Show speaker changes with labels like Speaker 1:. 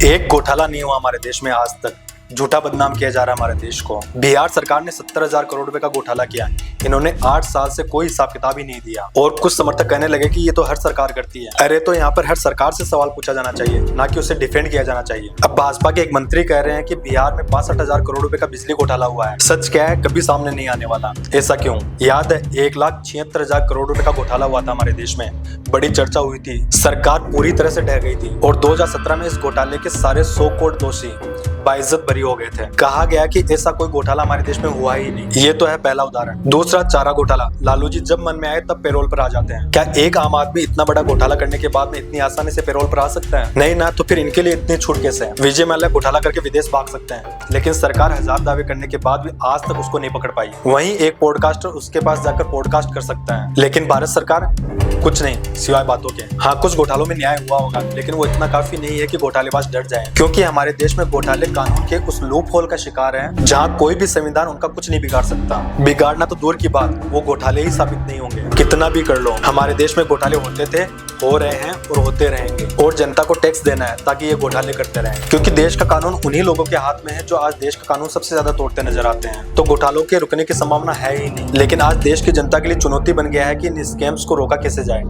Speaker 1: एक घोटाला नहीं हुआ हमारे देश में आज तक। झूठा बदनाम किया जा रहा है हमारे देश को। बिहार सरकार ने 70,000 करोड़ रुपए का घोटाला किया है। इन्होंने 8 साल से कोई हिसाब किताब ही नहीं दिया और कुछ समर्थक कहने लगे कि ये तो हर सरकार करती है। अरे तो यहाँ पर हर सरकार से सवाल पूछा जाना चाहिए, ना कि उसे डिफेंड किया जाना चाहिए। अब भाजपा के एक मंत्री कह रहे हैं कि बिहार में 62,000 करोड़ रुपए का बिजली घोटाला हुआ है। सच क्या है कभी सामने नहीं आने वाला। ऐसा क्यों? याद है 1,76,000 करोड़ रुपए का घोटाला हुआ था हमारे देश में। बड़ी चर्चा हुई थी, सरकार पूरी तरह से ढह गई थी और 2017 में इस घोटाले के सारे 100 करोड़ दोषी बाइज्जत बरी हो गए थे। कहा गया कि ऐसा कोई घोटाला हमारे देश में हुआ ही नहीं। ये तो है पहला उदाहरण। दूसरा, चारा घोटाला। लालू जी जब मन में आए तब पेरोल पर आ जाते हैं। क्या एक आम आदमी इतना बड़ा घोटाला करने के बाद में इतनी आसानी से पेरोल पर आ सकता है? नहीं ना, तो फिर इनके लिए इतनी छूट कैसे है? विजय माल्या घोटाला करके विदेश भाग सकते हैं, लेकिन सरकार हजार दावे करने के बाद भी आज तक उसको नहीं पकड़ पाई। वहीं एक पॉडकास्टर उसके पास जाकर पॉडकास्ट कर सकता है, लेकिन भारत सरकार कुछ नहीं सिवाय बातों के। हाँ, कुछ घोटालों में न्याय हुआ होगा, लेकिन वो इतना काफी नहीं है कि घोटालेबाज डर जाएं, क्योंकि हमारे देश में घोटाले कानून के उस लूप होल का शिकार हैं, जहाँ कोई भी संविधान उनका कुछ नहीं बिगाड़ सकता। बिगाड़ना तो दूर की बात, वो घोटाले ही साबित नहीं होंगे, कितना भी कर लो। हमारे देश में घोटाले होते थे, हो रहे हैं और होते रहेंगे, और जनता को टैक्स देना है ताकि ये घोटाले करते रहें, क्योंकि देश का कानून उन्हीं लोगों के हाथ में है जो आज देश का कानून सबसे ज्यादा तोड़ते नजर आते हैं। तो घोटालों के रुकने की संभावना है ही नहीं, लेकिन आज देश की जनता के लिए चुनौती बन गया है कि इन स्कैम्स को रोका कैसे जाए।